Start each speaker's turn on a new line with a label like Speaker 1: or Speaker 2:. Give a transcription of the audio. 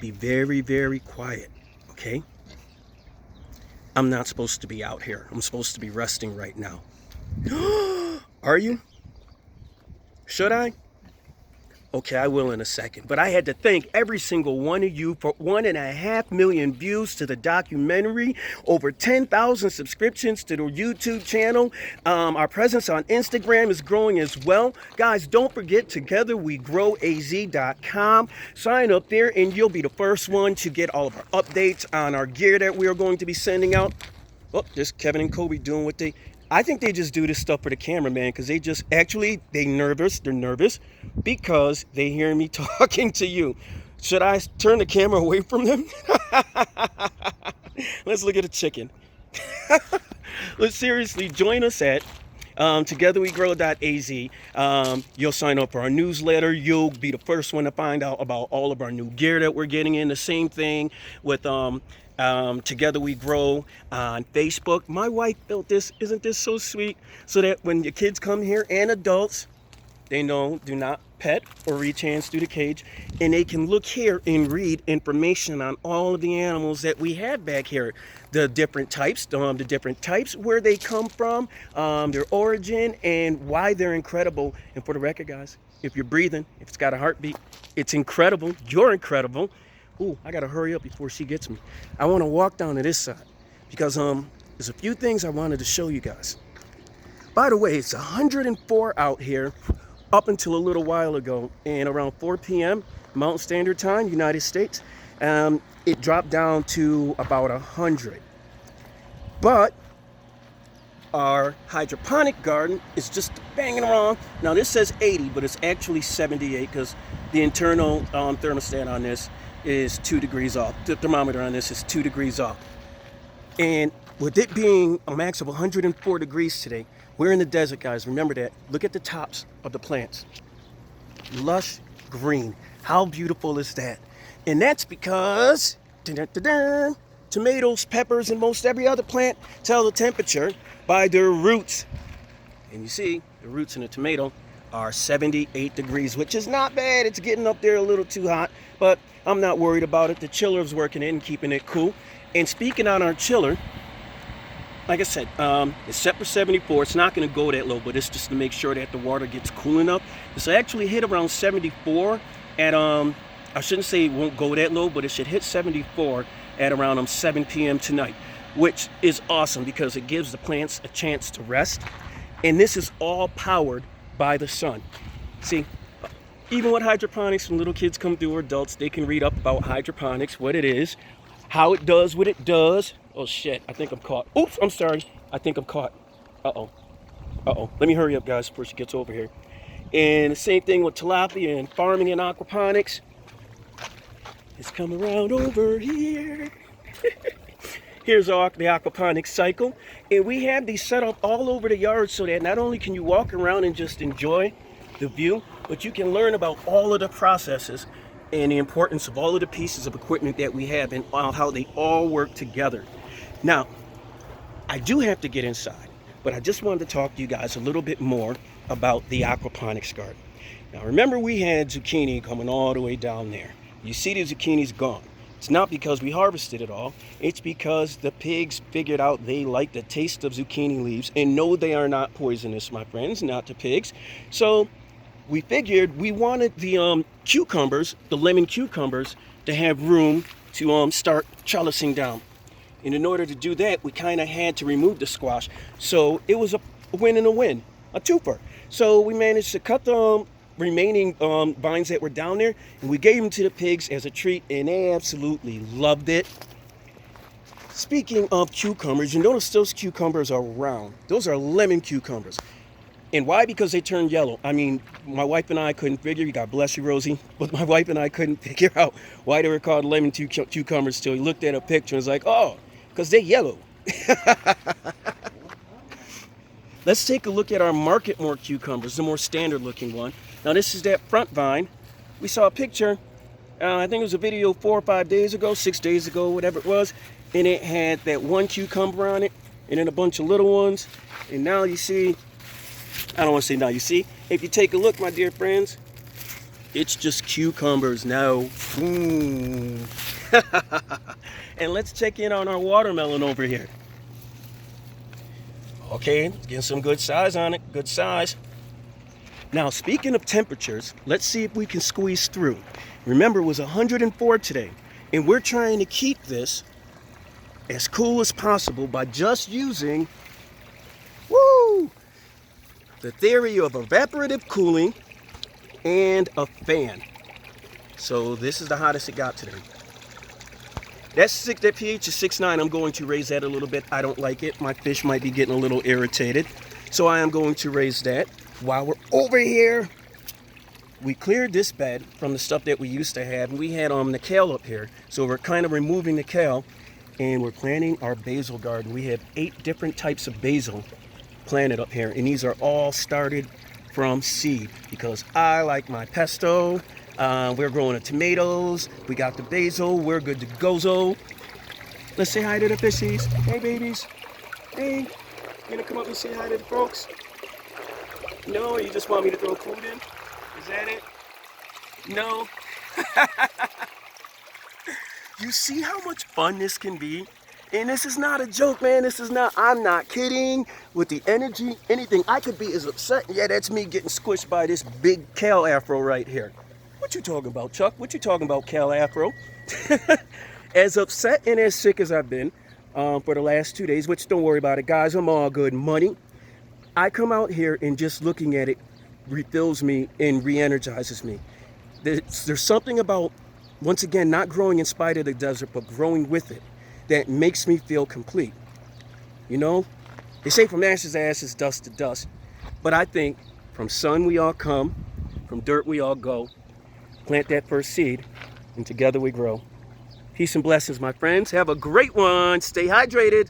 Speaker 1: be very, very quiet, okay? I'm not supposed to be out here. I'm supposed to be resting right now. Are you? Should I? Okay, I will in a second. But I had to thank every single one of you for 1.5 million views to the documentary, over 10,000 subscriptions to the YouTube channel. Our presence on Instagram is growing as well. Guys, don't forget, togetherwegrowaz.com. Sign up there and you'll be the first one to get all of our updates on our gear that we are going to be sending out. Oh, just Kevin and Kobe doing what they... I think they just do this stuff for the camera, man, because they just, actually, they're nervous because they hear me talking to you. Should I turn the camera away from them? Let's look at a chicken. Let's seriously join us at togetherwegrow.az. You'll sign up for our newsletter. You'll be the first one to find out about all of our new gear that we're getting in. The same thing with Together We Grow on Facebook. My wife built this. Isn't this so sweet? So that when your kids come here and adults, they know do not pet or reach hands through the cage, and they can look here and read information on all of the animals that we have back here, the different types, where they come from, their origin, and why they're incredible. And for the record, guys, if you're breathing, if it's got a heartbeat, it's incredible. You're incredible. Ooh, I gotta hurry up before she gets me. I want to walk down to this side because there's a few things I wanted to show you guys. By the way, it's 104 out here up until a little while ago, and around 4 p.m. Mountain Standard Time, United States, it dropped down to about 100. But our hydroponic garden is just banging around. Now this says 80, but it's actually 78 because the internal thermostat on this is 2 degrees off. The thermometer on this is 2 degrees off. And with it being a max of 104 degrees today, we're in the desert, guys. Remember that. Look at the tops of the plants. Lush green. How beautiful is that? And that's because tomatoes, peppers, and most every other plant tell the temperature by their roots. And you see, the roots in the tomato are 78 degrees, which is not bad. It's getting up there a little too hot, but I'm not worried about it. The chiller's working in and keeping it cool. And speaking on our chiller, like I said, it's set for 74. It's not going to go that low, but it's just to make sure that the water gets cool enough. This will actually hit around 74 at, I shouldn't say it won't go that low, but it should hit 74 at around 7 p.m. tonight, which is awesome because it gives the plants a chance to rest. And this is all powered by the sun. See, even with hydroponics, when little kids come through or adults, they can read up about hydroponics, what it is, how it does what it does. Oh shit, I think I'm caught. Oops, I'm sorry. I think I'm caught. Uh-oh. Let me hurry up, guys, before she gets over here. And the same thing with tilapia and farming and aquaponics. It's come around over here. Here's the aquaponics cycle. And we have these set up all over the yard so that not only can you walk around and just enjoy the view, but you can learn about all of the processes and the importance of all of the pieces of equipment that we have and how they all work together. Now, I do have to get inside, but I just wanted to talk to you guys a little bit more about the aquaponics garden. Now, remember we had zucchini coming all the way down there. You see the zucchini's gone. It's not because we harvested it all. It's because the pigs figured out they like the taste of zucchini leaves, and no, they are not poisonous, my friends, not the pigs. So we figured we wanted the cucumbers, the lemon cucumbers, to have room to start trellising down. And in order to do that, we kind of had to remove the squash. So it was a win and a win, a twofer. So we managed to cut the remaining vines that were down there, and we gave them to the pigs as a treat, and they absolutely loved it. Speaking of cucumbers, you notice those cucumbers are round. Those are lemon cucumbers. And why? Because they turn yellow. I mean, my wife and I couldn't figure, God bless you, Rosie, but my wife and I couldn't figure out why they were called lemon cucumbers till we looked at a picture and was like, oh, because they're yellow. Let's take a look at our market more cucumbers, the more standard looking one. Now this is that front vine. We saw a picture, I think it was a video 4 or 5 days ago, 6 days ago, whatever it was, and it had that one cucumber on it and then a bunch of little ones. And now you see, I don't want to say now, you see, if you take a look, my dear friends, It's just cucumbers now. And let's check in on our watermelon over here. Okay, getting some good size on it, good size. Now, speaking of temperatures, let's see if we can squeeze through. Remember, it was 104 today, and we're trying to keep this as cool as possible by just using, the theory of evaporative cooling and a fan. So this is the hottest it got today. That pH is 6.9. I'm going to raise that a little bit. I don't like it. My fish might be getting a little irritated. So I am going to raise that. While we're over here, we cleared this bed from the stuff that we used to have. We had the kale up here. So we're kind of removing the kale and we're planting our basil garden. We have 8 different types of basil planted up here. And these are all started from seed because I like my pesto. We're growing the tomatoes. We got the basil. We're good to go. Let's say hi to the fishies. Hey, babies. Hey, you gonna come up and say hi to the folks? No, or you just want me to throw food in? Is that it? No. You see how much fun this can be? And this is not a joke, man. I'm not kidding. With the energy, anything, I could be as upset. Yeah, that's me getting squished by this big kale afro right here. What you talking about, Chuck? What you talking about, kale afro? As upset and as sick as I've been for the last 2 days, which don't worry about it, guys. I'm all good money. I come out here and just looking at it refills me and re-energizes me. There's something about, once again, not growing in spite of the desert, but growing with it, that makes me feel complete. You know, they say from ashes to ashes, dust to dust. But I think from sun we all come, from dirt we all go. Plant that first seed, and together we grow. Peace and blessings, my friends. Have a great one. Stay hydrated.